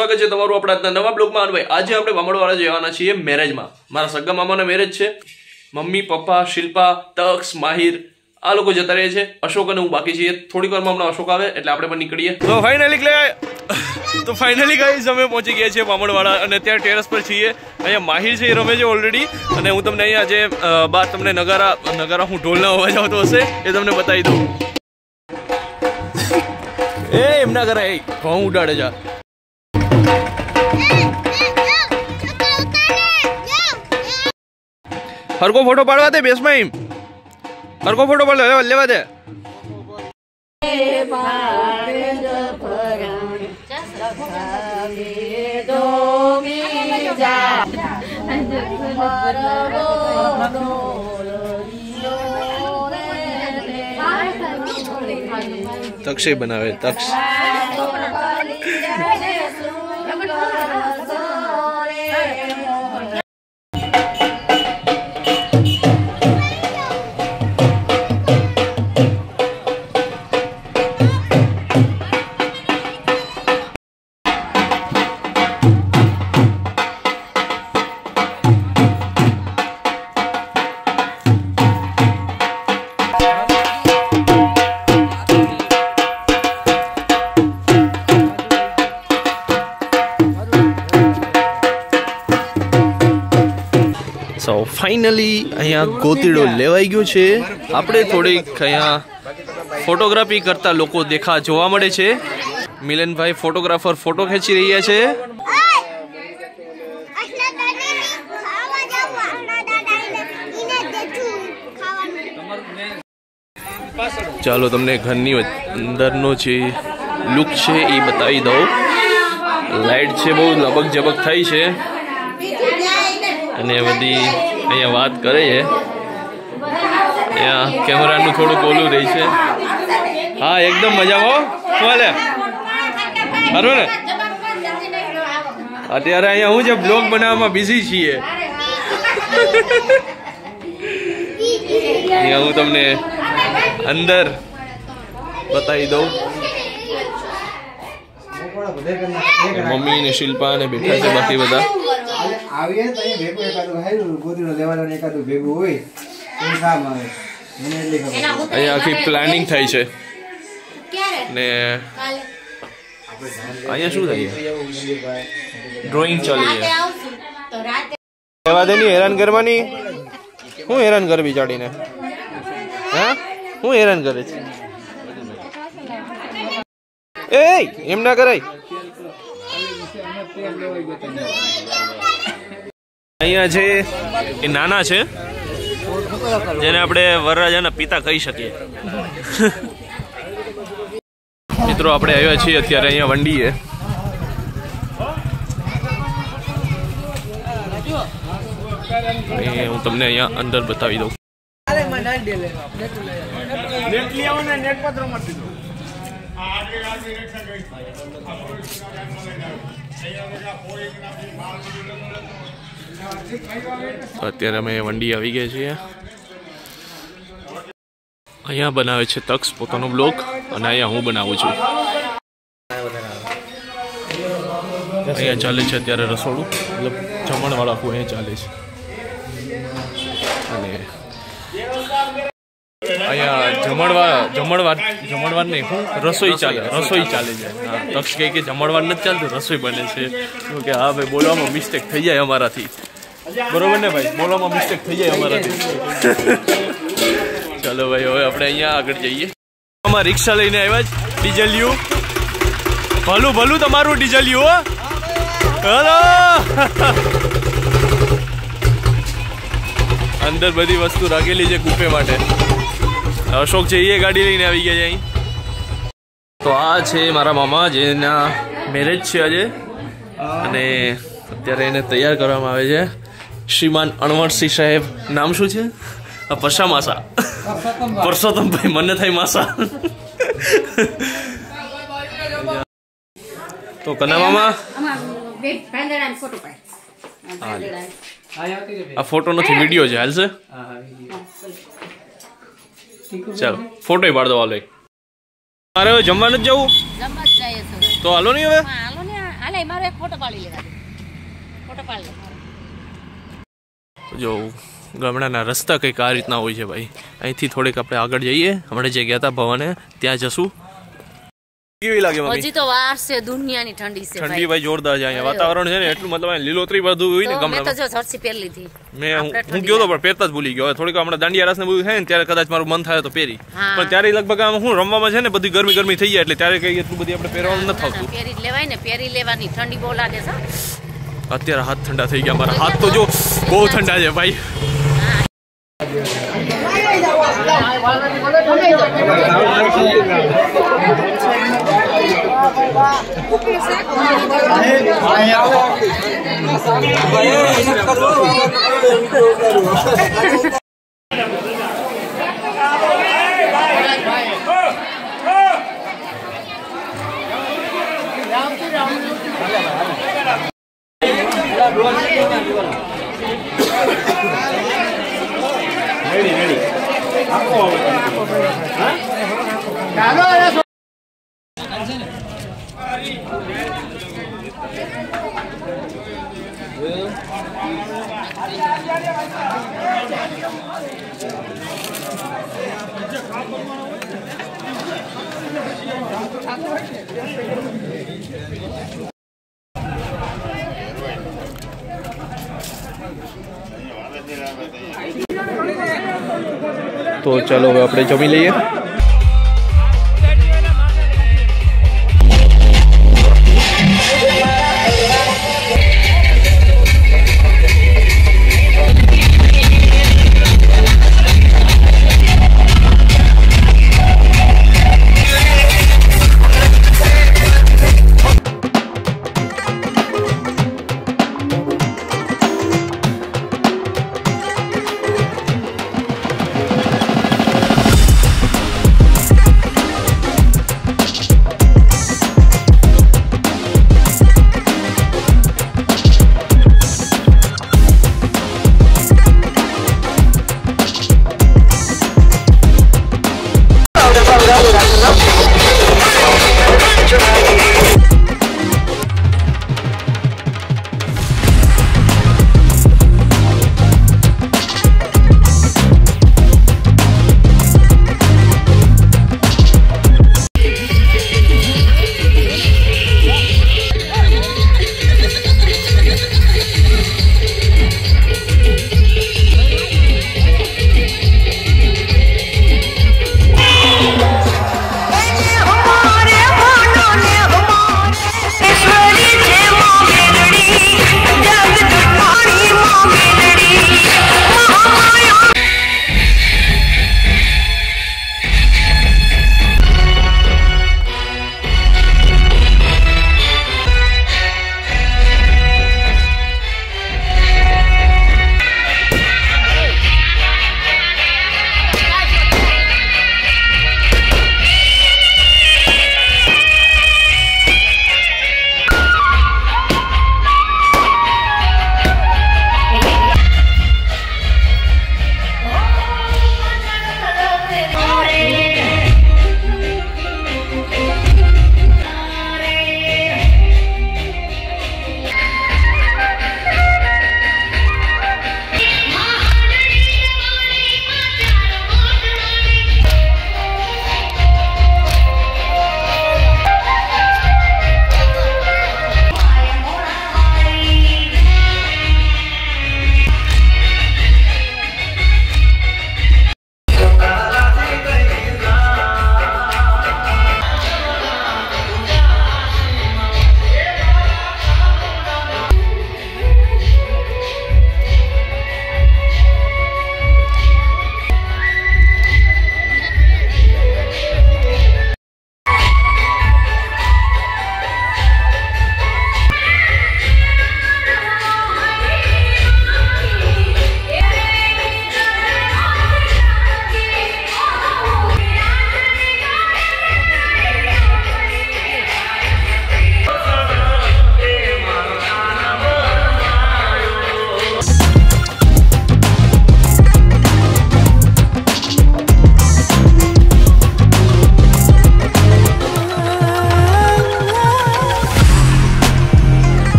સ્વાગત છે તમારું આપણા આજના નવા બ્લોગમાં। ભાઈ આજે આપણે વામણવાળા જવાના છીએ મેરેજમાં। મારા સગા મામાના મેરેજ છે। મમ્મી પપ્પા શિલ્પા તક્ષ માહિર આ લોકો જતા રહે છે। અશોક અને હું બાકી છીએ। થોડીક વારમાં હમણાં અશોક આવે એટલે આપણે પણ નીકળીએ। તો ફાઇનલી ગાઈઝ અમે પહોંચી ગયા છીએ વામણવાળા અને ત્યાં ટેરેસ પર છીએ। અહીંયા માહિર છે એ રમે છે ઓલરેડી અને હું તમને અહીંયા આજે બાર તમને નગારા હું ઢોલના અવાજ આવતો હશે એ તમને બતાવી દઉં। એ એમ ના કરાય ઘઉં ઉડાડે જા। હરકો ફોટો પાડવા દે બેસમાં એમ હરકો ફોટો પાડ લેવા દે। તક્ષે બનાવે તક્ષ સો ફાઇનલી અહીંયા ગોતીડો લેવાઈ ગયો છે। આપણે થોડીક અહીંયા ફોટોગ્રાફી કરતા લોકો જોવા મળે છે। મિલનભાઈ ફોટોગ્રાફર ફોટો ખેંચી રહ્યા છે। ચાલો તમને ઘરની અંદરનો જે લુક છે એ બતાવી દઉં। લાઇટ છે બહુ લબક જબક થઈ છે અને બધી અહીંયા વાત કરે છે। અહીંયા કેમેરાનું થોડુંક ઓલું રહી છે। હા એકદમ મજામાં ચાલે સારું ને। અત્યારે અહીંયા હું છે બ્લોગ બનાવવામાં બિઝી છીએ। અહીંયા હું તમને અંદર બતાવી દઉં। મમ્મી ને શિલ્પા ને બેઠા છે બાકી બધા આવીએ તો અહીં ભેગું એકાદું હાયરું ગોતીનો લેવાનું એકાદું ભેગું હોય તો કામ આવે મને એટલી ખબર। અહીંયા આખી પ્લાનિંગ થાય છે ને અહીંયા શું થાય ડ્રોઈંગ ચાલી છે। લેવા દે ની હેરાન કરવાની હું હેરાન કર બિચાડીને હા હું હેરાન કરે છે એ એમ ના કરાય। અહીંયા છે એ નાના છે જેને આપણે વરરાજાના પિતા કહી શકીએ। મિત્રો આપણે આવ્યા છીએ અત્યારે અહીંયા વંડીએ। હું તમને અહીંયા અંદર બતાવી દઉં। અત્યારે અમે વંડી આવી ગયા છીએ। અહીંયા બનાવે છે તક્ષ પોતાનો બ્લોગ અને અહીંયા હું બનાવું છું। અહીંયા ચાલે છે અત્યારે રસોડું મતલબ જમણવાળા આખું અહીંયા ચાલે છે અને અહીંયા જમણવાર નહીં હું રસોઈ ચાલે છે। હા તક્ષ કહે કે જમણવાર નથી ચાલતું રસોઈ બને છે કે હા ભાઈ બોલવામાં મિસ્ટેક થઈ જાય અમારાથી બરોબર ને ભાઈ બોલવામાં મિસ્ટેક થઈ જાય અમારાથી। ચાલો ભાઈ હવે આપણે અહીંયા આગળ જઈએ। આમાં રિક્ષા લઈને આવ્યા જ ડીઝલિયું ભલું તમારું ડીઝલિયું હલો અંદર બધી વસ્તુ રાખેલી છે કૂપે માટે। અશોક છે એ ગાડી લઈને આવી ગયા છે અહીં। તો આ છે મારા મામા જેના મેરેજ છે આજે અને અત્યારે એને તૈયાર કરવામાં આવે છે। શ્રીમાન અણવરસિંહ સાહેબ નામ શું છે પરસા માસા પરસોત્તમભાઈ મને થાય માસા। તો કના મામા આ ફોટો નથી વિડીયો છે હાલશે ચાલો ફોટો પાડ દો હાલો। મારે હવે જમવા નથી જવું તો હાલો નહીં હવે નહીં મારો એક ફોટો પાડી લેવા દે ફોટો પાડી લે જો ગામડાના રસ્તા કંઈક આ રીતના હોય છે ભાઈ અહીંથી થોડીક આપણે આગળ જઈએ હમણાં જે ગયા હતા ભવને ત્યાં જશું કેવી લાગે મમ્મી હજી તો વાર છે દુનિયાની ઠંડી છે ઠંડી ભાઈ જોરદાર છે અહીંયા વાતાવરણ છે ને એટલું મતલબ લીલોતરી બધું હોય ને મેં તો ગામડામાં જો જર્સી પહેરી લીધી હું ગયો તો પણ પહેરતા જ ભૂલી ગયો થોડીક હમણાં દાંડિયા રસ ને બધું થાય ને ત્યારે કદાચ મારું મન થાય તો પહેરી પણ ત્યારે લગભગ આમ હું રમવામાં છે ને બધી ગરમી થઈ જાય એટલે ત્યારે કઈ એટલું બધી આપણે પહેરવાનું નથી થતું પહેરી લેવાય ને પહેરી લેવાની ઠંડી બહુ લાગે છે અત્યારે હાથ ઠંડા થઈ ગયા મારા હાથ તો જો બહુ ઠંડા છે ભાઈ તો ચાલો હવે આપણે જમી લઈએ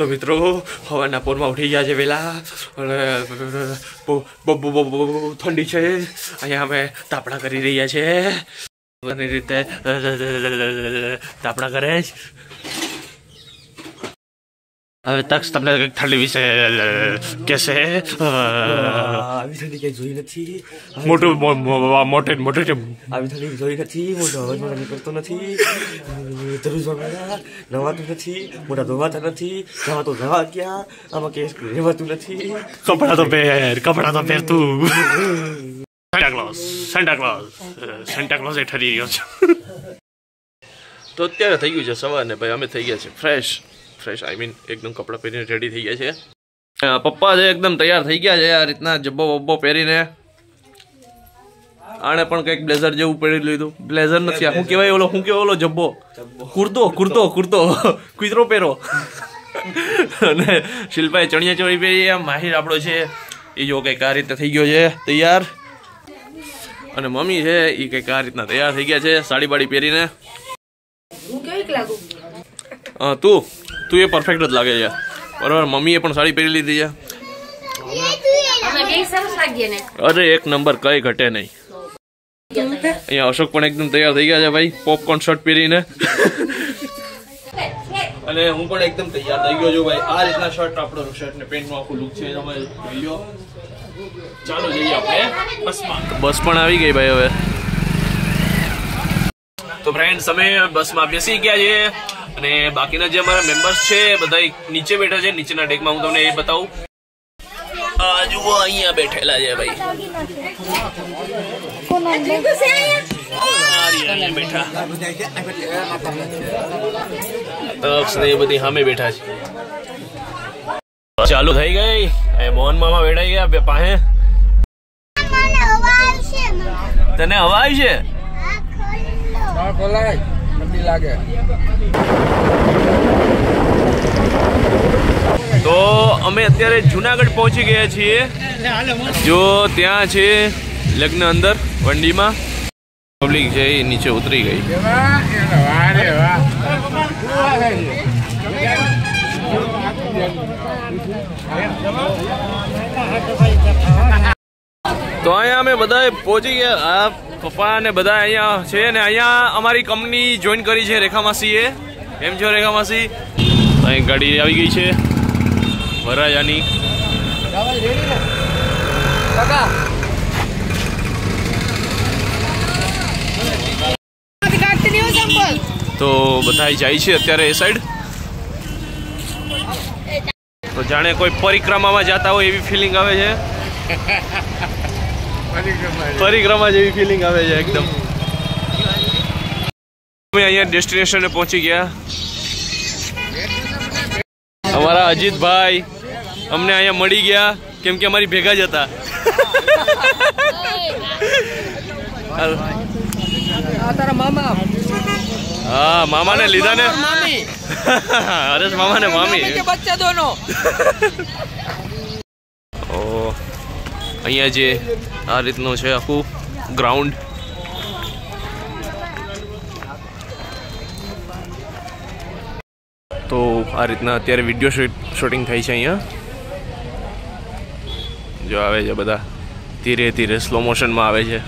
તો મિત્રો હવાના પોરમાં ઉઠી ગયા છે વેલા અને ઠંડી છે અહીંયા અમે તાપણા કરી રહ્યા છે અને રીતે તાપણા કરે છે હવે તક્ષ તમને ઠંડી વિશે કેસે આવી ઠંડી કઈ જોઈ નથી મોટું મોટે આવી ઠંડી જોઈ નથી મોટો અવાજ મારા નીકળતો નથી ધરુજવાળા નવાતું નથી મોટા ધોવાતા નથી જવા તો જવા ગયા આમાં કેસ રહેવાતું નથી કપડા તો પહેર તું સેન્ટા ક્લોઝ એ ઠરી રહ્યો છે તો અત્યારે થઈ ગયું છે સવારને ભાઈ અમે થઈ ગયા છે ફ્રેશ આઈ મીન એકદમ કપડાં પહેરીને રેડી થઈ ગયા છે પપ્પા છે એકદમ તૈયાર થઈ ગયા છે આ રીતના જબ્બો વબ્બો પહેરીને આને પણ કંઈક બ્લેઝર જેવું પહેરી લીધું બ્લેઝર નથી શું કહેવાય ઓલો જબ્બો કુર્તો કુતરો પહેરો અને શિલ્પાએ ચણિયા ચોળી પહેરી માહિર આપણો છે એ જો કંઈક આ રીતે થઈ ગયો છે તૈયાર અને મમ્મી છે એ કંઈક આ રીતના તૈયાર થઈ ગયા છે સાડી બાડી પહેરીને તું એ પરફેક્ટ જ લાગે છે બરાબર મમ્મીએ પણ સાડી પહેરી લીધી છે અરે એક નંબર કઈ ઘટે નહીં અહીંયા અશોક પણ એકદમ તૈયાર થઈ ગયા છે ભાઈ પોપકોર્ન શર્ટ પહેરીને અને હું પણ એકદમ તૈયાર થઈ ગયો છું ભાઈ આ રીતના શર્ટ આપણો શર્ટ ને પેન્ટ નું આખું લુક છે તમે જોઈ લો ચાલો જઈએ આપણે બસ પણ આવી ગઈ ભાઈ હવે તો ફ્રેન્ડ્સ અમે બસમાં બેસી ગયા છે અને બાકીના જે અમારા મેમ્બર્સ છે બધા નીચે બેઠા છે નીચેના ડેકમાં હું તમને એ બતાવું જુઓ અહીંયા બેઠેલા છે ભાઈ બેઠા તક્ષ ને એ બધી સામે બેઠા છે ચાલુ થઈ ગઈ મોહન મામા બેઠા ગયા પાસે તને હવા આવી છે તો અમે અત્યારે જુનાગઢ પહોંચી ગયા છીએ જો ત્યાં છે લગ્ન અંદર વંડીમાં પબ્લિક છે એ નીચે ઉતરી ગઈ તો અહીંયા અમે બધા પહોંચી ગયા આ પપ્પા ને બધા અહીંયા છે ને અહીંયા અમારી કંપની જોઈન કરી છે રેખા માસીએ એમ છો રેખા માસી અહીં ગાડી આવી ગઈ છે વરાજાની તો બધા જાય છે અત્યારે એ સાઈડ તો જાણે કોઈ પરિક્રમામાં જતા હોય એવી ફિલિંગ આવે છે પરિક્રમા જેવી ફિલિંગ આવે છે એકદમ અમે અહીંયા ડેસ્ટિનેશને પહોંચી ગયા અમારા અજીતભાઈ અમને અહીંયા મળી ગયા કેમ કે અમારી ભેગા જ હતા હા મામા ને લીધા ને હરેશ મામા ને મામી ઓ અહીંયા જે આ રીતનું છે આખું ગ્રાઉન્ડ તો આ રીતના અત્યારે વિડીયો શૂટિંગ થાય છે અહીંયા જો આવે છે બધા ધીરે ધીરે સ્લો મોશનમાં આવે છે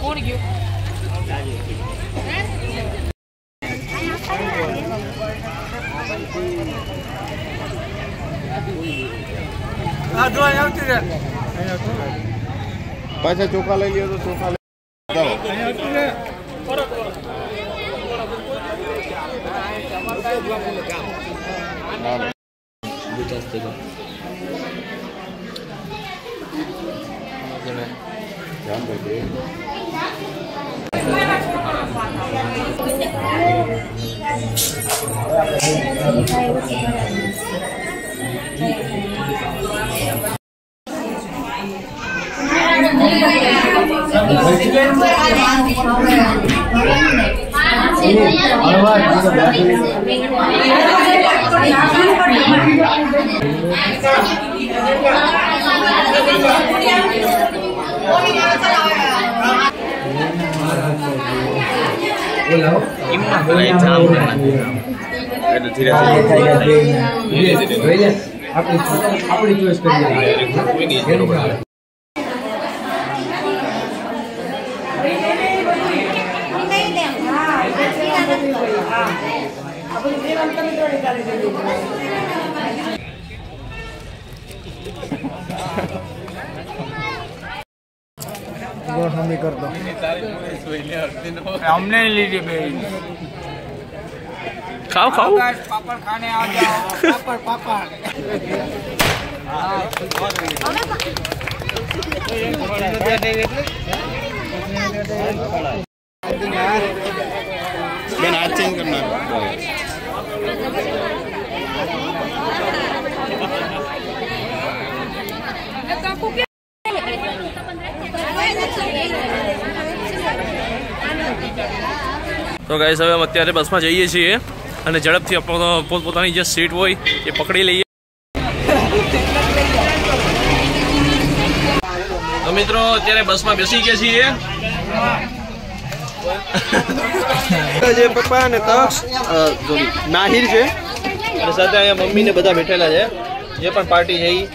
કોણ ગયો પાછા ચોખા લઈ લ્યો તો ચોખા આપણી ચોઈસ કરી हमें कर दो हमने लीजिए भाई खाओ खाओ पापड़ खाने आ जाओ पापड़ બેન આ ચેન્જ કરી નાખો તો ગાઈસ હવે અમે અત્યારે બસમાં જઈએ છીએ અને ઝડપથી પોતપોતાની જે સીટ હોય એ પકડી લઈએ. તો મિત્રો અત્યારે બસમાં બેસી ગયા છીએ. જે પપ્પા અને તક્ષ નાહિર છે અને સાથે અહીંયા મમ્મી ને બધા બેઠેલા છે, જે પણ પાર્ટી છે ઈ.